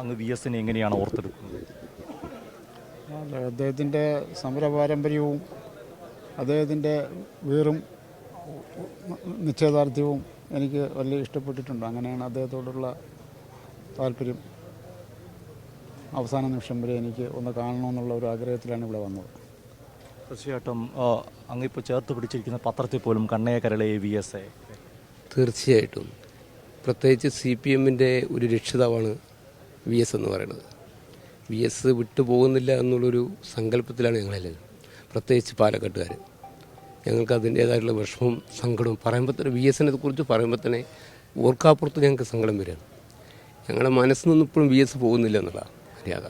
അങ്ങ് വി എസിനെ എങ്ങനെയാണ് ഓർത്തെടുക്കുന്നത്? അദ്ദേഹത്തിൻ്റെ സമര പാരമ്പര്യവും അദ്ദേഹത്തിൻ്റെ വീറും നിശ്ചയദാർഢ്യവും എനിക്ക് വലിയ ഇഷ്ടപ്പെട്ടിട്ടുണ്ട്. അങ്ങനെയാണ് അദ്ദേഹത്തോടുള്ള താല്പര്യം അവസാന നിമിഷം വരെ എനിക്ക് ഒന്ന് കാണണമെന്നുള്ള ഒരു ആഗ്രഹത്തിലാണ് ഇവിടെ വന്നത്. തീർച്ചയായിട്ടും അങ്ങിപ്പോൾ ചേർത്ത് പിടിച്ചിരിക്കുന്ന പത്രത്തിൽ പോലും കണ്ണയെ കരളെ വി എസ് എ. തീർച്ചയായിട്ടും പ്രത്യേകിച്ച് CPM-ൻ്റെ ഒരു രക്ഷിതാവാണ് വി എസ് എന്ന് പറയുന്നത്. വി എസ് വിട്ടുപോകുന്നില്ല എന്നുള്ളൊരു സങ്കല്പത്തിലാണ് ഞങ്ങളെല്ലാം, പ്രത്യേകിച്ച് പാലക്കാട്ടുകാർ. ഞങ്ങൾക്ക് അതിൻ്റേതായിട്ടുള്ള വിഷമവും സങ്കടവും പറയുമ്പോൾ തന്നെ വി എസിനെ കുറിച്ച് പറയുമ്പോൾ തന്നെ ഓർക്കാപ്പുറത്ത് ഞങ്ങൾക്ക് സങ്കടം വരികയാണ്. ഞങ്ങളുടെ മനസ്സിൽ നിന്നും ഇപ്പോഴും വി എസ് പോകുന്നില്ല എന്നുള്ള മര്യാദ.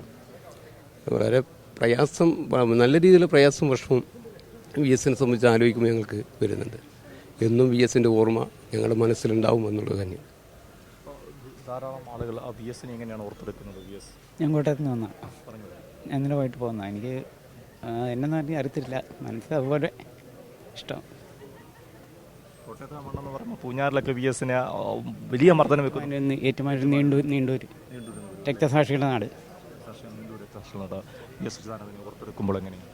വളരെ പ്രയാസം, നല്ല രീതിയിലുള്ള പ്രയാസം വിഷമവും വി എസിനെ സംബന്ധിച്ച് ആലോചിക്കുമ്പോൾ ഞങ്ങൾക്ക് വരുന്നുണ്ട്. എന്നും വി എസിൻ്റെ ഓർമ്മ ഞങ്ങളുടെ മനസ്സിലുണ്ടാവും എന്നുള്ളത് തന്നെ. ധാരാളം ആളുകൾ വി എസിനെ എങ്ങനെയാണ് ഓർത്തെടുക്കുന്നത്? വി എസ് ഞാൻ കോട്ടയത്ത് നിന്ന് വന്ന, ഞാൻ ഇന്നലെ പോയിട്ട് പോകുന്ന. എനിക്ക് എന്നെന്ന് പറഞ്ഞാൽ അറിയത്തില്ല, മനസ്സിൽ അതുപോലെ ഇഷ്ടം. കോട്ടയത്ത് മണ്ണെന്ന് പറയുമ്പോൾ പൂഞ്ഞാറിലൊക്കെ വി എസിനെ വലിയ മർദ്ദനം വെക്കുന്നു. ഏറ്റുമാനൂർ നീണ്ടൂർ രക്തസാക്ഷികളുടെ നാട്. ഓർത്തെടുക്കുമ്പോൾ എങ്ങനെയാണ്?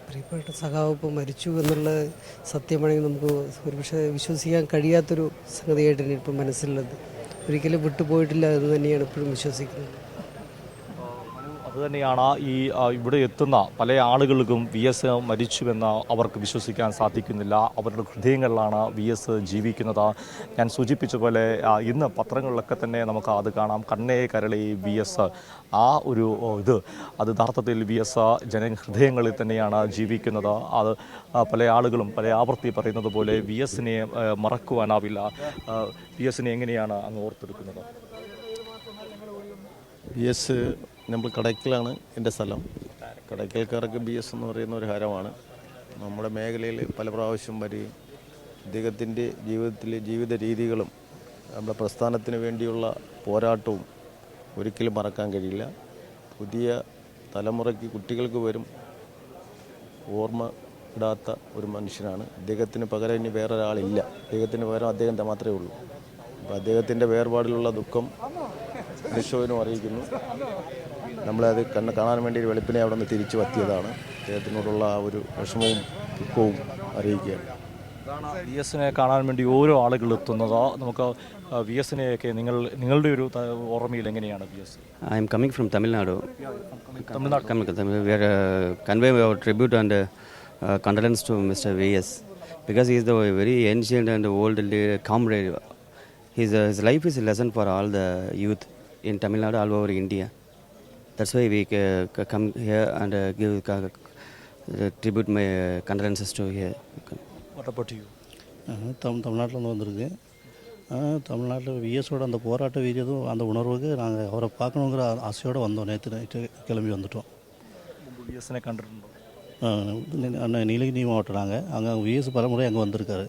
പ്രിയപ്പെട്ട സഖാവ് ഇപ്പോൾ മരിച്ചു എന്നുള്ളത് സത്യമാണെങ്കിൽ നമുക്ക് ഒരുപക്ഷെ വിശ്വസിക്കാൻ കഴിയാത്തൊരു സംഗതിയായിട്ടാണ് ഇപ്പം മനസ്സിലുള്ളത്. ഒരിക്കലും വിട്ടുപോയിട്ടില്ല എന്ന് തന്നെയാണ് ഇപ്പോഴും വിശ്വസിക്കുന്നത്. അതുതന്നെയാണ് ഇവിടെ എത്തുന്ന പല ആളുകൾക്കും വി എസ് മരിച്ചുവെന്ന് അവർക്ക് വിശ്വസിക്കാൻ സാധിക്കുന്നില്ല. അവരുടെ ഹൃദയങ്ങളിലാണ് വി എസ് ജീവിക്കുന്നത്. ഞാൻ സൂചിപ്പിച്ച പോലെ ഇന്ന് പത്രങ്ങളിലൊക്കെ തന്നെ നമുക്ക് അത് കാണാം. കണ്ണേ കരളി വി എസ്, ഒരു അത് യഥാർത്ഥത്തിൽ വി എസ് ജനഹൃദയങ്ങളിൽ തന്നെയാണ് ജീവിക്കുന്നത്. അത് പല ആളുകളും പല ആവർത്തി പറയുന്നത് പോലെ വി എസിനെ മറക്കുവാനാവില്ല. വി എസിനെ എങ്ങനെയാണ് അങ്ങ് ഓർത്തെടുക്കുന്നത്? ബി എസ് നമ്മൾ കടയ്ക്കലാണ് എൻ്റെ സ്ഥലം. കടയ്ക്കൽക്കാർക്ക് ബി എസ് എന്ന് പറയുന്ന ഒരു ഹരമാണ്. നമ്മുടെ മേഖലയിൽ പല പ്രാവശ്യം വരികയും അദ്ദേഹത്തിൻ്റെ ജീവിത രീതികളും നമ്മുടെ പ്രസ്ഥാനത്തിന് വേണ്ടിയുള്ള പോരാട്ടവും ഒരിക്കലും മറക്കാൻ കഴിയില്ല. പുതിയ തലമുറയ്ക്ക് കുട്ടികൾക്ക് വരും ഓർമ്മ ഇടാത്ത ഒരു മനുഷ്യനാണ്. അദ്ദേഹത്തിന് പകരം ഇനി വേറൊരാളില്ല. അദ്ദേഹത്തിന് പകരം അദ്ദേഹത്തെ മാത്രമേ ഉള്ളൂ. അപ്പോൾ അദ്ദേഹത്തിൻ്റെ വേർപാടിലുള്ള ദുഃഖം വിശ്വനും അറിയിക്കുന്നു. നമ്മളത് കാണാൻ വേണ്ടി ഒരു വെളുപ്പിനെ അവിടെ നിന്ന് തിരിച്ചു എത്തിയതാണ്. അദ്ദേഹത്തിനോടുള്ള ആ ഒരു വിഷമവും ദുഃഖവും അറിയിക്കുകയാണ്. വി എസിനെ കാണാൻ വേണ്ടി ഓരോ ആളുകൾ എത്തുന്നത്. നമുക്ക് വി എസിനെയൊക്കെ നിങ്ങളുടെ ഒരു ഓർമ്മയിൽ എങ്ങനെയാണ് V S? I am coming from Tamil Nadu. We are conveying our tribute and condolence to Mr. V.S. because he is the very ancient and old comrade. His life is a lesson for all the youth in Tamil Nadu, all over India. That's why we come here and give tribute my condolences to here. What about you? தமிழ்நாட்டில் வந்திருக்கு. தமிழ்நாட்டில் விஎஸோட அந்த போராட்ட வீரியதும் அந்த உணர்வுக்கு நாங்கள் அவரை பார்க்கணுங்கிற ஆசையோடு வந்தோம். நேற்று நைட்டு கிளம்பி வந்துட்டோம். விஎஸ்னை கண்டிருந்தோம். நீலகிரி மாவட்டம். நாங்கள் அங்கே விஎஸ் பலமுறை அங்கே வந்திருக்காரு.